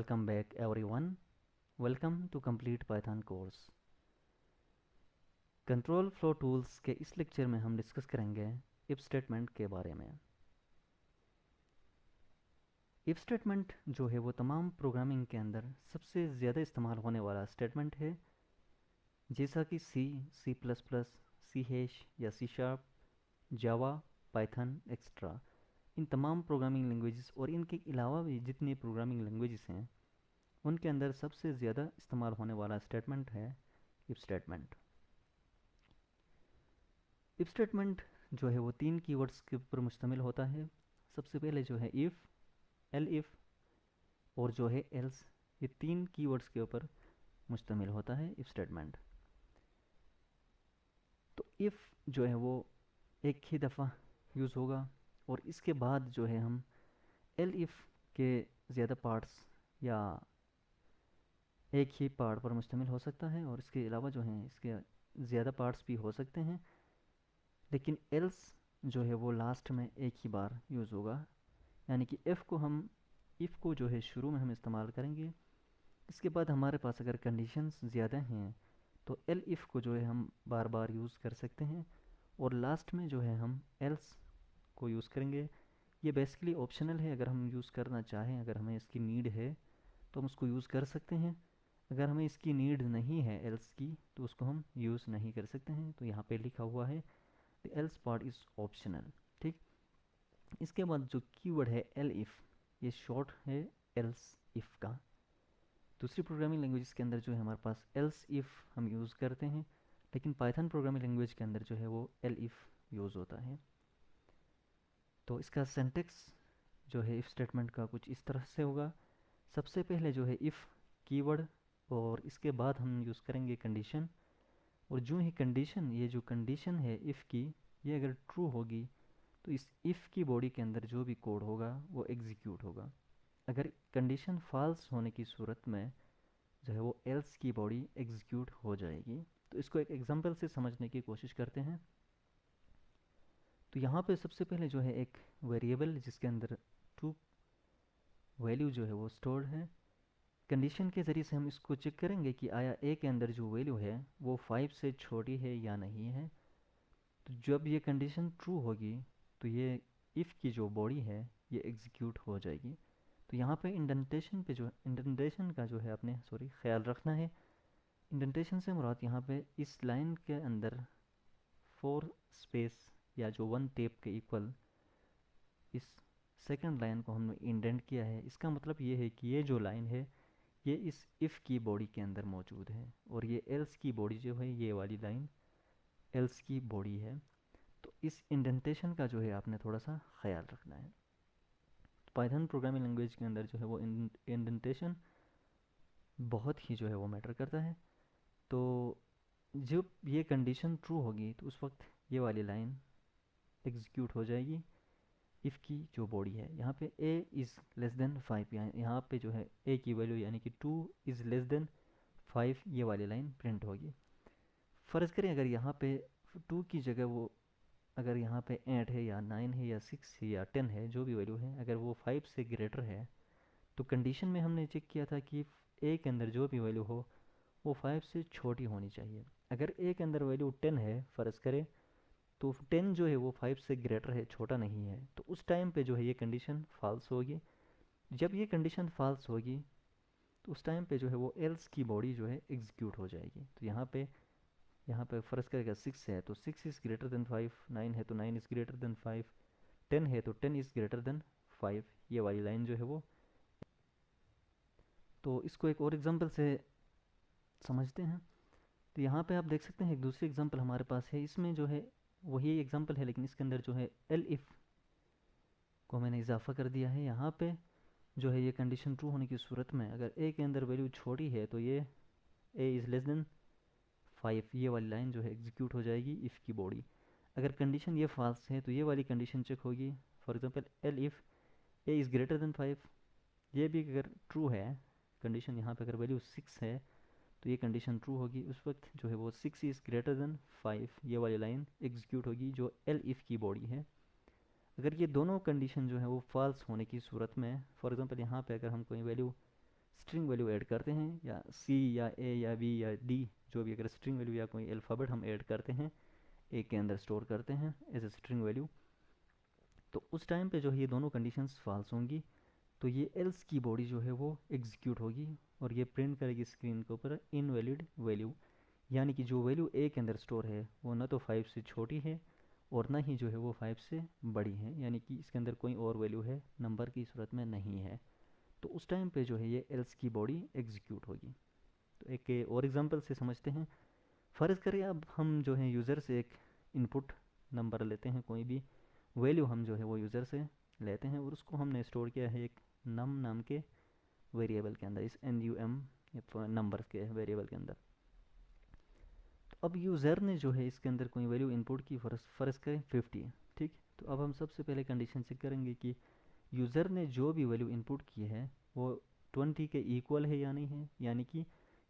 Welcome back everyone. Welcome to Complete Python course. Control flow tools के इस lecture में हम डिस्कस करेंगे इफ स्टेटमेंट के बारे में। इफ स्टेटमेंट जो है वो तमाम प्रोग्रामिंग के अंदर सबसे ज़्यादा इस्तेमाल होने वाला स्टेटमेंट है, जैसा कि C plus plus, C hash या C sharp, Java, Python extra. इन तमाम प्रोग्रामिंग लैंग्वेजेस और इनके अलावा भी जितनी प्रोग्रामिंग लैंग्वेजेस हैं उनके अंदर सबसे ज़्यादा इस्तेमाल होने वाला स्टेटमेंट है इफ स्टेटमेंट। इफ स्टेटमेंट जो है वो 3 कीवर्ड्स के ऊपर मुश्तमिल होता है। सबसे पहले जो है इफ़, एल इफ़ और जो है एल्स, ये 3 कीवर्ड्स के ऊपर मुश्तमिल होता है इफ स्टेटमेंट। तो इफ़ जो है वो एक ही दफ़ा यूज़ होगा और इसके बाद जो है हम एल इफ़ के ज़्यादा पार्ट्स या एक ही पार्ट पर मुश्तमिल हो सकता है और इसके अलावा जो है इसके ज़्यादा पार्ट्स भी हो सकते हैं, लेकिन एल्स जो है वो लास्ट में एक ही बार यूज़ होगा। यानी कि इफ़ को जो है शुरू में हम इस्तेमाल करेंगे, इसके बाद हमारे पास अगर कंडीशंस ज़्यादा हैं तो एल इफ़ को जो है हम बार बार यूज़ कर सकते हैं और लास्ट में जो है हम एल्स को यूज़ करेंगे। ये बेसिकली ऑप्शनल है, अगर हम यूज़ करना चाहें, अगर हमें इसकी नीड है तो हम उसको यूज़ कर सकते हैं। अगर हमें इसकी नीड नहीं है एल्स की तो उसको हम यूज़ नहीं कर सकते हैं। तो यहाँ पे लिखा हुआ है the L's part is optional. ठीक, इसके बाद जो कीवर्ड है एल इफ़, ये शॉर्ट है एल्स इफ़ का। दूसरी प्रोग्रामिंग लैंग्वेज के अंदर जो है हमारे पास एल्स इफ़ हम यूज़ करते हैं, लेकिन पाइथन प्रोग्रामिंग लैंग्वेज के अंदर जो है वो एल इफ़ यूज़ होता है। तो इसका सिंटेक्स जो है इफ़ स्टेटमेंट का कुछ इस तरह से होगा। सबसे पहले जो है इफ़ कीवर्ड और इसके बाद हम यूज़ करेंगे कंडीशन, और जो ही कंडीशन, ये जो कंडीशन है इफ़ की, ये अगर ट्रू होगी तो इस इफ़ की बॉडी के अंदर जो भी कोड होगा वो एग्जीक्यूट होगा। अगर कंडीशन फॉल्स होने की सूरत में जो है वो एल्स की बॉडी एग्जीक्यूट हो जाएगी। तो इसको एक एग्जांपल से समझने की कोशिश करते हैं। तो यहाँ पे सबसे पहले जो है एक वेरिएबल जिसके अंदर ट्रू वैल्यू जो है वो स्टोर्ड है, कंडीशन के ज़रिए से हम इसको चेक करेंगे कि आया ए के अंदर जो वैल्यू है वो 5 से छोटी है या नहीं है। तो जब ये कंडीशन ट्रू होगी तो ये इफ़ की जो बॉडी है ये एग्जीक्यूट हो जाएगी। तो यहाँ पे इंडेंटेशन का जो है आपने ख्याल रखना है। इंडेंटेशन से मुराद यहाँ पे इस लाइन के अंदर 4 स्पेस या जो 1 टेप के इक्वल इस सेकंड लाइन को हमने इंडेंट किया है। इसका मतलब ये है कि ये जो लाइन है ये इस इफ़ की बॉडी के अंदर मौजूद है और ये एल्स की बॉडी जो है, ये वाली लाइन एल्स की बॉडी है। तो इस इंडेंटेशन का जो है आपने थोड़ा सा ख्याल रखना है। पाइथन प्रोग्रामिंग लैंग्वेज के अंदर जो है वो इंडेंटेशन बहुत ही जो है वो मैटर करता है। तो जब ये कंडीशन ट्रू होगी तो उस वक्त ये वाली लाइन एग्जीक्यूट हो जाएगी इफ़ की जो बॉडी है। यहाँ पे ए इज़ लेस देन 5, यहाँ पे जो है ए की वैल्यू यानी कि 2 इज़ लेस देन 5, ये वाली लाइन प्रिंट होगी। फ़र्ज़ करें अगर यहाँ पे 2 की जगह वो, अगर यहाँ पे 8 है या 9 है या 6 है या 10 है, जो भी वैल्यू है, अगर वो 5 से ग्रेटर है तो कंडीशन में हमने चेक किया था कि ए के अंदर जो भी वैल्यू हो वो 5 से छोटी होनी चाहिए। अगर ए के अंदर वैल्यू 10 है फ़र्ज़ करें, तो 10 जो है वो 5 से ग्रेटर है, छोटा नहीं है, तो उस टाइम पे जो है ये कंडीशन फॉल्स होगी। जब ये कंडीशन फॉल्स होगी तो उस टाइम पे जो है वो एल्स की बॉडी जो है एग्जीक्यूट हो जाएगी। तो यहाँ पे फ़र्ज़ करेगा 6 है तो 6 इज़ ग्रेटर देन 5, 9 है तो 9 इज़ ग्रेटर देन 5, 10 है तो 10 इज़ ग्रेटर देन 5, ये वाली लाइन जो है वो। तो इसको एक और एग्जांपल से समझते हैं। तो यहाँ पे आप देख सकते हैं एक दूसरी एग्जांपल हमारे पास है, इसमें जो है वही एग्जांपल है लेकिन इसके अंदर जो है एल इफ़ को मैंने इजाफा कर दिया है। यहाँ पे जो है ये कंडीशन ट्रू होने की सूरत में अगर ए के अंदर वैल्यू छोटी है तो ये ए इज़ लेस देन 5, ये वाली लाइन जो है एग्जीक्यूट हो जाएगी इफ़ की बॉडी। अगर कंडीशन ये फॉल्स है तो ये वाली कंडीशन चेक होगी। For example L if A is greater then 5, ये भी अगर ट्रू है कंडीशन, यहाँ पे अगर वैल्यू 6 है तो ये कंडीशन ट्रू होगी। उस वक्त जो है वो 6 इज़ ग्रेटर देन 5, ये वाली लाइन एग्जीक्यूट होगी जो एल इफ़ की बॉडी है। अगर ये दोनों कंडीशन जो है वो फॉल्स होने की सूरत में, फॉर एग्जांपल यहाँ पे अगर हम कोई वैल्यू स्ट्रिंग वैल्यू ऐड करते हैं, या सी या ए या बी या डी, जो भी अगर स्ट्रिंग वैल्यू या कोई अल्फ़ाबेट हम ऐड करते हैं, ए के अंदर स्टोर करते हैं एज ए स्ट्रिंग वैल्यू, तो उस टाइम पे जो है ये दोनों कंडीशंस फॉल्स होंगी, तो ये एल्स की बॉडी जो है वो एग्जीक्यूट होगी और ये प्रिंट करेगी स्क्रीन के ऊपर इनवैलिड वैल्यू, यानी कि जो वैल्यू ए के अंदर स्टोर है वो ना तो 5 से छोटी है और ना ही जो है वो 5 से बड़ी है, यानी कि इसके अंदर कोई और वैल्यू है नंबर की सूरत में नहीं है। तो उस टाइम पे जो है ये एल्स की बॉडी एग्जीक्यूट होगी। तो एक और एग्जांपल से समझते हैं। फ़र्ज़ करें अब हम जो है यूज़र से एक इनपुट नंबर लेते हैं, कोई भी वैल्यू हम जो है वो यूज़र से लेते हैं और उसको हमने स्टोर किया है एक नम नाम के वेरिएबल के अंदर, इस NUM नंबर के वेरिएबल के अंदर। तो अब यूज़र ने जो है इसके अंदर कोई वैल्यू इनपुट की, फ़र्ज़ करें 50 है, ठीक। तो अब हम सबसे पहले कंडीशन चेक करेंगे कि यूज़र ने जो भी वैल्यू इनपुट की है वो 20 के इक्वल है या नहीं है, यानी कि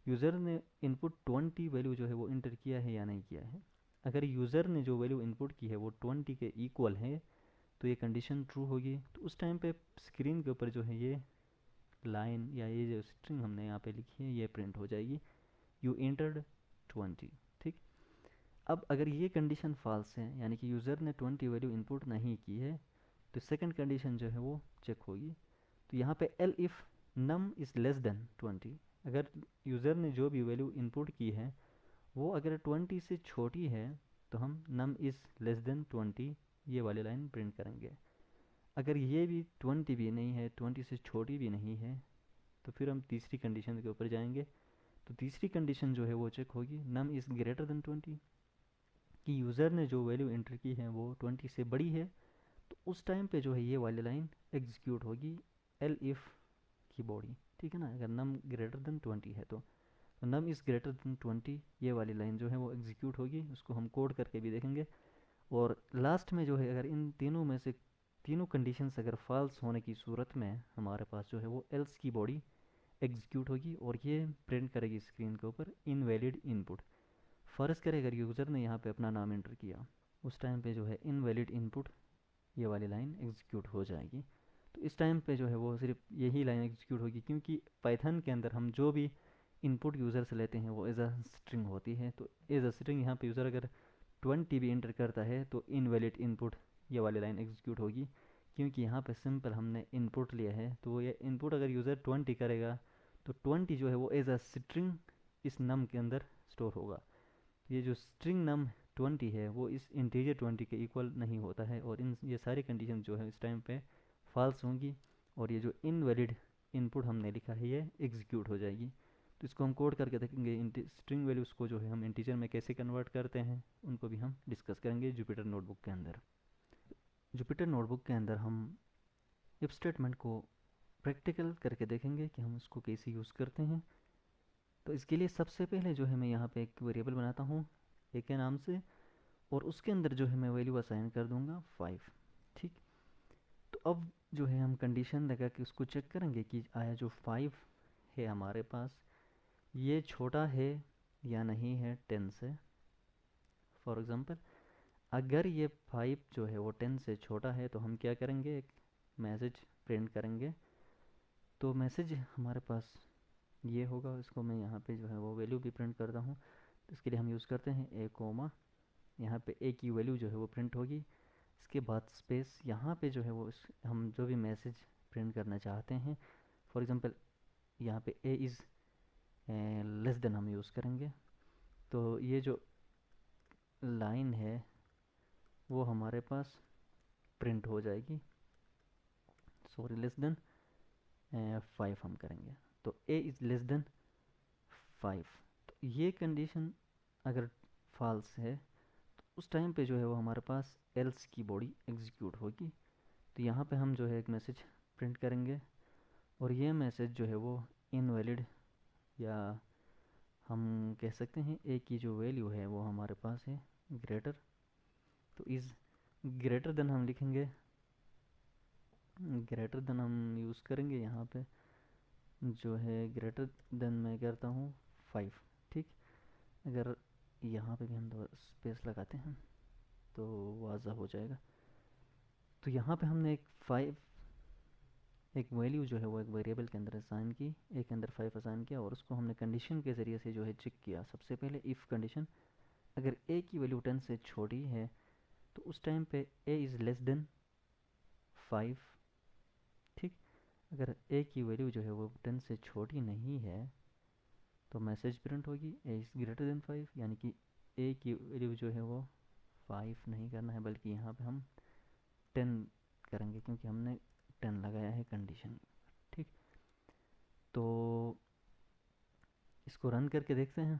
यूज़र ने इनपुट 20 वैल्यू जो है वो इंटर किया है या नहीं किया है। अगर यूज़र ने जो वैल्यू इनपुट की है वो 20 के इक्वल है तो ये कंडीशन ट्रू होगी। तो उस टाइम पे स्क्रीन के ऊपर जो है ये लाइन या ये जो स्ट्रिंग हमने यहाँ पे लिखी है ये प्रिंट हो जाएगी, यू इंटर्ड 20, ठीक। अब अगर ये कंडीशन फॉल्स है, यानी कि यूज़र ने 20 वैल्यू इनपुट नहीं की है, तो सेकंड कंडीशन जो है वो चेक होगी। तो यहाँ पे elif num is less than 20, अगर यूज़र ने जो भी वैल्यू इनपुट की है वो अगर 20 से छोटी है तो हम नम इज़ लेस देन 20 ये वाली लाइन प्रिंट करेंगे। अगर ये भी 20 भी नहीं है, 20 से छोटी भी नहीं है, तो फिर हम तीसरी कंडीशन के ऊपर जाएंगे। तो तीसरी कंडीशन जो है वो चेक होगी, नम इज़ ग्रेटर देन 20, कि यूज़र ने जो वैल्यू एंटर की है वो 20 से बड़ी है, तो उस टाइम पे जो है ये वाली लाइन एग्जीक्यूट होगी, एल इफ़ की बॉडी, ठीक है ना। अगर नम ग्रेटर देन 20 है तो नम इज़ ग्रेटर देन 20 ये वाली लाइन जो है वो एग्जीक्यूट होगी, उसको हम कोड करके भी देखेंगे। और लास्ट में जो है अगर इन तीनों में से तीनों कंडीशंस अगर फॉल्स होने की सूरत में हमारे पास जो है वो एल्स की बॉडी एग्जीक्यूट होगी और ये प्रिंट करेगी स्क्रीन के ऊपर इनवैलिड इनपुट। फ़र्ज़ करें अगर यूज़र ने यहाँ पे अपना नाम एंटर किया, उस टाइम पे जो है इनवैलिड इनपुट ये वाली लाइन एग्जीक्यूट हो जाएगी। तो इस टाइम पे जो है वो सिर्फ यही लाइन एग्जीक्यूट होगी, क्योंकि पाइथन के अंदर हम जो भी इनपुट यूज़र से लेते हैं वो एज अ स्ट्रिंग होती है। तो एज अ स्ट्रिंग यहाँ पे यूज़र अगर 20 भी इंटर करता है तो इनवैलिड इनपुट ये वाली लाइन एग्जीक्यूट होगी, क्योंकि यहाँ पे सिंपल हमने इनपुट लिया है। तो ये इनपुट अगर यूज़र 20 करेगा तो 20 जो है वो एज अ स्ट्रिंग इस नम के अंदर स्टोर होगा। ये जो स्ट्रिंग नम 20 है वो इस इंटीजर 20 के इक्वल नहीं होता है, और इन ये सारी कंडीशन जो है इस टाइम पे फॉल्स होंगी और ये जो इनवैलिड इनपुट हमने लिखा है ये एग्जीक्यूट हो जाएगी। तो इसको हम कोड करके देखेंगे, स्ट्रिंग वैल्यूज़ को जो है हम इंटीजर में कैसे कन्वर्ट करते हैं उनको भी हम डिस्कस करेंगे जुपिटर नोटबुक के अंदर। जुपिटर नोटबुक के अंदर हम इफ स्टेटमेंट को प्रैक्टिकल करके देखेंगे कि हम उसको कैसे यूज़ करते हैं। तो इसके लिए सबसे पहले जो है मैं यहाँ पे एक वेरिएबल बनाता हूँ ए के नाम से, और उसके अंदर जो है मैं वैल्यू असाइन कर दूँगा 5, ठीक। तो अब जो है हम कंडीशन लगा के उसको चेक करेंगे कि आया जो 5 है हमारे पास ये छोटा है या नहीं है 10 से। फॉर एग्ज़ाम्पल अगर ये 5 जो है वो 10 से छोटा है तो हम क्या करेंगे, एक मैसेज प्रिंट करेंगे। तो मैसेज हमारे पास ये होगा, इसको मैं यहाँ पे जो है वो वैल्यू भी प्रिंट करता हूँ। तो इसके लिए हम यूज़ करते हैं ए कोमा, यहाँ पे ए की वैल्यू जो है वो प्रिंट होगी, इसके बाद स्पेस, यहाँ पे जो है वो हम जो भी मैसेज प्रिंट करना चाहते हैं, फॉर एग्ज़ाम्पल यहाँ पे ए इज़ लेस देन हम यूज़ करेंगे। तो ये जो लाइन है वो हमारे पास प्रिंट हो जाएगी, सॉरी लेस देन 5 हम करेंगे। तो ए इज़ लेस देन 5, तो ये कंडीशन अगर फॉल्स है तो उस टाइम पे जो है वो हमारे पास एल्स की बॉडी एग्जीक्यूट होगी। तो यहाँ पे हम जो है एक मैसेज प्रिंट करेंगे और ये मैसेज जो है वो इनवैलिड, या हम कह सकते हैं ए की जो वैल्यू है वो हमारे पास है ग्रेटर। तो इज़ ग्रेटर देन हम लिखेंगे, ग्रेटर देन हम यूज़ करेंगे यहाँ पे जो है ग्रेटर देन मैं करता हूँ 5, ठीक। अगर यहाँ पे भी हम दो स्पेस लगाते हैं तो वाज़ा हो जाएगा। तो यहाँ पे हमने एक 5 एक वैल्यू जो है वो एक वेरिएबल के अंदर असाइन की, एक के अंदर 5 असाइन किया और उसको हमने कंडीशन के ज़रिए से जो है चेक किया। सबसे पहले इफ़ कंडीशन, अगर ए की वैल्यू 10 से छोटी है तो उस टाइम पे ए इज़ लेस देन 5। ठीक, अगर ए की वैल्यू जो है वो 10 से छोटी नहीं है तो मैसेज प्रिंट होगी ए इज़ ग्रेटर देन 5, यानी कि ए की वैल्यू जो है वो 5 नहीं करना है बल्कि यहाँ पे हम 10 करेंगे क्योंकि हमने 10 लगाया है कंडीशन। ठीक, तो इसको रन करके देखते हैं।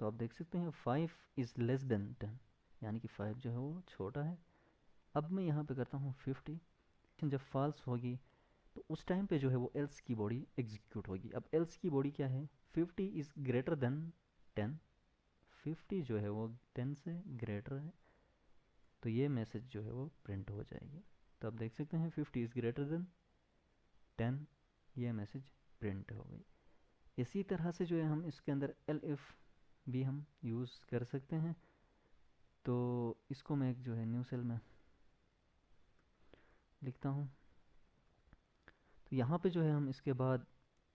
तो आप देख सकते हैं 5 इज़ लेस देन 10, यानी कि 5 जो है वो छोटा है। अब मैं यहाँ पे करता हूँ 50। जब फॉल्स होगी तो उस टाइम पे जो है वो एल्स की बॉडी एग्जीक्यूट होगी। अब एल्स की बॉडी क्या है, 50 इज़ ग्रेटर देन 10, 50 जो है वो 10 से ग्रेटर है, तो ये मैसेज जो है वो प्रिंट हो जाएगी। तो आप देख सकते हैं 50 इज़ ग्रेटर देन 10, ये मैसेज प्रिंट हो गई। इसी तरह से जो है हम इसके अंदर एल इफ़ भी हम यूज़ कर सकते हैं। तो इसको मैं एक जो है न्यू सेल में लिखता हूँ। तो यहाँ पे जो है हम इसके बाद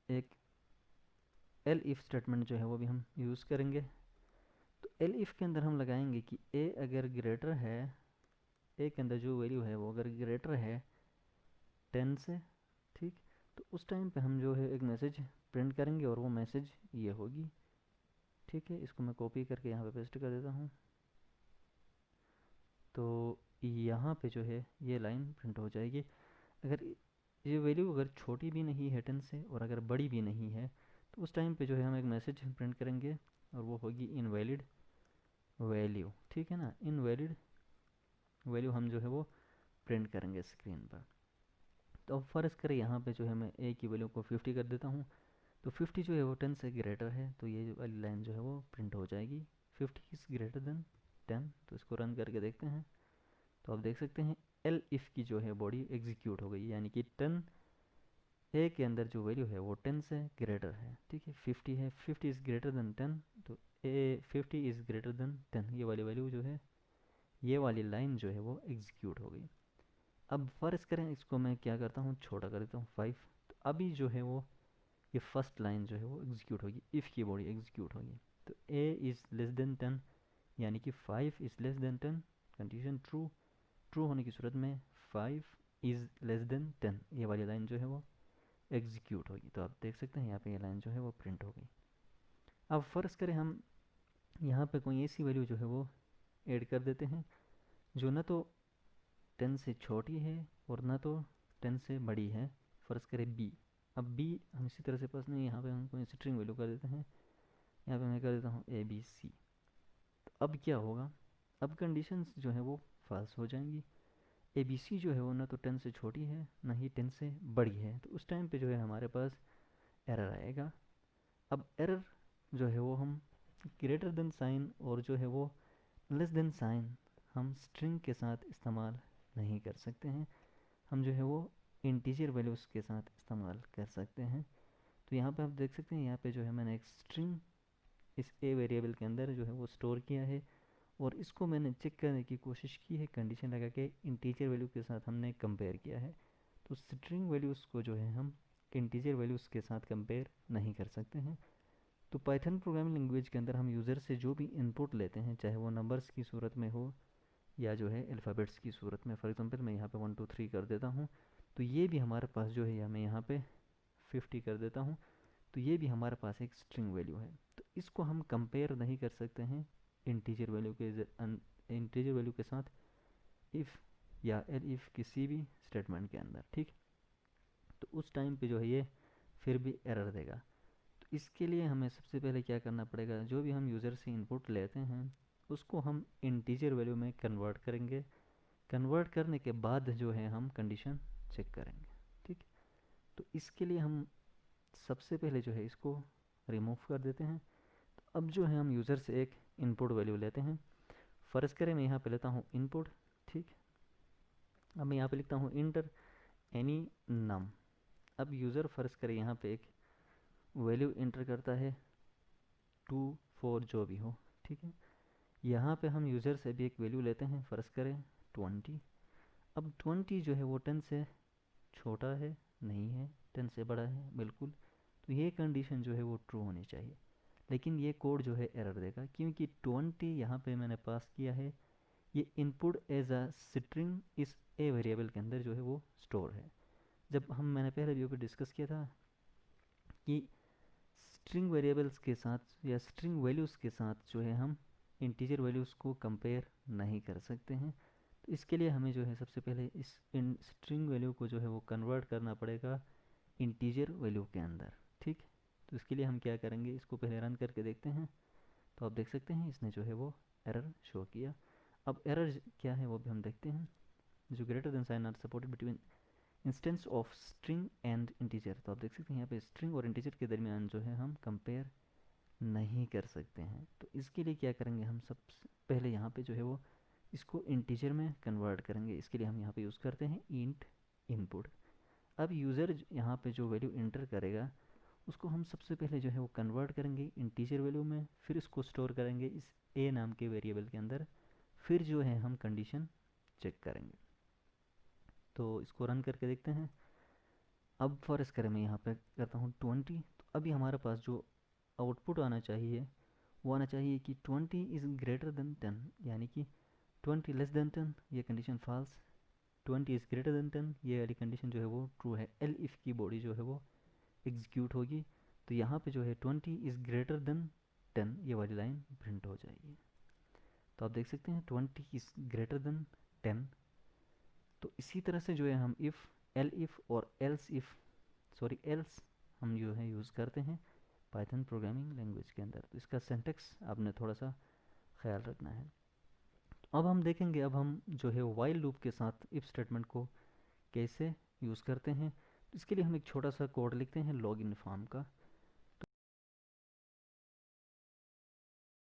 एक एल इफ़ स्टेटमेंट जो है वो भी हम यूज़ करेंगे। तो एल इफ़ के अंदर हम लगाएंगे कि ए अगर ग्रेटर है, ए के अंदर जो वैल्यू है वो अगर ग्रेटर है 10 से, ठीक, तो उस टाइम पे हम जो है एक मैसेज प्रिंट करेंगे और वो मैसेज ये होगी। ठीक है, इसको मैं कॉपी करके यहाँ पे पेस्ट कर देता हूँ। तो यहाँ पे जो है ये लाइन प्रिंट हो जाएगी। अगर ये वैल्यू अगर छोटी भी नहीं है 10 से और अगर बड़ी भी नहीं है तो उस टाइम पे जो है हम एक मैसेज प्रिंट करेंगे और वो होगी इनवैलिड वैल्यू। ठीक है ना, इनवैलिड वैल्यू हम जो है वो प्रिंट करेंगे स्क्रीन पर। तो अब फ़र्ज़ करें यहाँ पे जो है मैं ए की वैल्यू को 50 कर देता हूँ, तो 50 जो है वो 10 से ग्रेटर है, तो ये वाली लाइन जो है वो प्रिंट हो जाएगी 50 इज़ ग्रेटर देन 10। तो इसको रन करके देखते हैं। तो आप देख सकते हैं एल इफ़ की जो है बॉडी एग्जीक्यूट हो गई, यानी कि 10 ए के अंदर जो वैल्यू है वो 10 से ग्रेटर है। ठीक है, 50 है, 50 इज़ ग्रेटर देन 10, तो ए 50 इज़ ग्रेटर देन 10, ये वाली वैल्यू जो है, ये वाली लाइन जो है वो एग्जीक्यूट हो गई। अब फ़र्ज़ करें इसको मैं क्या करता हूँ, छोटा कर देता हूँ 5। तो अभी जो है वो ये फर्स्ट लाइन जो है वो एग्जीक्यूट होगी, इफ़ की बॉडी एग्जीक्यूट होगी। तो ए इज़ लेस देन 10, यानी कि 5 is less than 10, condition true, true होने की सूरत में 5 इज़ लेस देन 10, ये वाली लाइन जो है वो एग्जीक्यूट होगी। तो आप देख सकते हैं यहाँ पे ये लाइन जो है वो प्रिंट हो गई। अब फ़र्ज़ करें हम यहाँ पे कोई ऐसी वैल्यू जो है वो ऐड कर देते हैं जो ना तो 10 से छोटी है और ना तो 10 से बड़ी है। फ़र्ज़ करें बी। अब बी हम इसी तरह से पास नहीं, यहाँ पे हम कोई स्ट्रिंग वैल्यू कर देते हैं, यहाँ पे मैं कर देता हूँ ए बी सी। तो अब क्या होगा, अब कंडीशंस जो है वो फॉल्स हो जाएंगी। ए बी सी जो है वो ना तो 10 से छोटी है ना ही 10 से बड़ी है, तो उस टाइम पे जो है हमारे पास एरर आएगा। अब एरर जो है वो हम ग्रेटर देन साइन और जो है वो लेस देन साइन हम स्ट्रिंग के साथ इस्तेमाल नहीं कर सकते हैं, हम जो है वो इंटीजर वैल्यूज़ के साथ इस्तेमाल कर सकते हैं। तो यहाँ पे आप देख सकते हैं, यहाँ पे जो है मैंने एक स्ट्रिंग इस ए वेरिएबल के अंदर जो है वो स्टोर किया है और इसको मैंने चेक करने की कोशिश की है, कंडीशन लगा के इंटीजर वैल्यू के साथ हमने कंपेयर किया है। तो स्ट्रिंग वैल्यूज़ को जो है हम इंटीजर वैल्यूज़ के साथ कंपेयर नहीं कर सकते हैं। तो पाइथन प्रोग्रामिंग लैंग्वेज के अंदर हम यूज़र से जो भी इनपुट लेते हैं, चाहे वो नंबर्स की सूरत में हो या जो है अल्फ़ाबेट्स की सूरत में, फॉर एग्जांपल मैं यहाँ पे 1 2 3 कर देता हूँ, तो ये भी हमारे पास जो है, या मैं यहाँ पे 50 कर देता हूँ, तो ये भी हमारे पास एक स्ट्रिंग वैल्यू है। तो इसको हम कंपेयर नहीं कर सकते हैं इंटीजर वैल्यू के इंटीजर वैल्यू के साथ इफ़ या एल इफ़ किसी भी स्टेटमेंट के अंदर। ठीक, तो उस टाइम पे जो है ये फिर भी एरर देगा। तो इसके लिए हमें सबसे पहले क्या करना पड़ेगा, जो भी हम यूज़र से इनपुट लेते हैं उसको हम इंटीजर वैल्यू में कन्वर्ट करेंगे। कन्वर्ट करने के बाद जो है हम कंडीशन चेक करेंगे। ठीक, तो इसके लिए हम सबसे पहले जो है इसको रिमूव कर देते हैं। तो अब जो है हम यूज़र से एक इनपुट वैल्यू लेते हैं। फ़र्ज़ करें मैं यहाँ पे लेता हूँ इनपुट। ठीक, अब मैं यहाँ पे लिखता हूँ इंटर एनी नम। अब यूज़र फ़र्ज़ करें यहाँ पे एक वैल्यू इंटर करता है 2 4 जो भी हो। ठीक है, यहाँ पे हम यूज़र से भी एक वैल्यू लेते हैं, फ़र्ज़ करें 20। अब 20 जो है वो 10 से छोटा है नहीं है, 10 से बड़ा है बिल्कुल, तो ये कंडीशन जो है वो ट्रू होनी चाहिए। लेकिन ये कोड जो है एरर देगा, क्योंकि 20 यहाँ पे मैंने पास किया है, ये इनपुट एज अ स्ट्रिंग इस ए वेरिएबल के अंदर जो है वो स्टोर है। जब हम मैंने पहले वीडियो पे डिस्कस किया था कि स्ट्रिंग वेरिएबल्स के साथ या स्ट्रिंग वैल्यूज़ के साथ जो है हम इंटीजर वैल्यूज़ को कंपेयर नहीं कर सकते हैं। तो इसके लिए हमें जो है सबसे पहले इस इन स्ट्रिंग वैल्यू को जो है वो कन्वर्ट करना पड़ेगा इंटीजर वैल्यू के अंदर। ठीक, तो इसके लिए हम क्या करेंगे, इसको पहले रन करके देखते हैं। तो आप देख सकते हैं इसने जो है वो एरर शो किया। अब एरर क्या है वो भी हम देखते हैं। जो greater than sign are supported between instance of string and integer. तो आप देख सकते हैं यहाँ पे स्ट्रिंग और इंटीजर के दरमियान जो है हम कंपेयर नहीं कर सकते हैं। तो इसके लिए क्या करेंगे, हम सबसे पहले यहाँ पे जो है वो इसको इंटीजर में कन्वर्ट करेंगे। इसके लिए हम यहाँ पे यूज़ करते हैं इंट इनपुट। अब यूज़र यहाँ पे जो वैल्यू इंटर करेगा उसको हम सबसे पहले जो है वो कन्वर्ट करेंगे इंटीजर वैल्यू में, फिर इसको स्टोर करेंगे इस ए नाम के वेरिएबल के अंदर, फिर जो है हम कंडीशन चेक करेंगे। तो इसको रन करके देखते हैं। अब फॉरेस्ट करें मैं यहाँ पे करता हूँ 20। तो अभी हमारे पास जो आउटपुट आना चाहिए वो आना चाहिए कि 20 इज़ ग्रेटर देन 10, यानी कि 20 लेस देन 10 ये condition false, 20 is greater than 10 ये वाली कंडीशन जो है वो ट्रू है। एल इफ़ की बॉडी जो है वो एग्जीक्यूट होगी। तो यहाँ पे जो है 20 इज़ ग्रेटर देन 10 ये वाली लाइन प्रिंट हो जाएगी। तो आप देख सकते हैं 20 इज़ ग्रेटर देन 10। तो इसी तरह से जो है हम इफ़, एल इफ़ और एल्स इफ़, सॉरी एल्स हम जो है यूज़ करते हैं पाइथन प्रोग्रामिंग लैंग्वेज के अंदर। तो इसका सिंटैक्स आपने थोड़ा सा ख्याल रखना है। अब हम देखेंगे, अब हम जो है वाइल लूप के साथ इफ स्टेटमेंट को कैसे यूज़ करते हैं। तो इसके लिए हम एक छोटा सा कोड लिखते हैं लॉग इन फॉर्म का।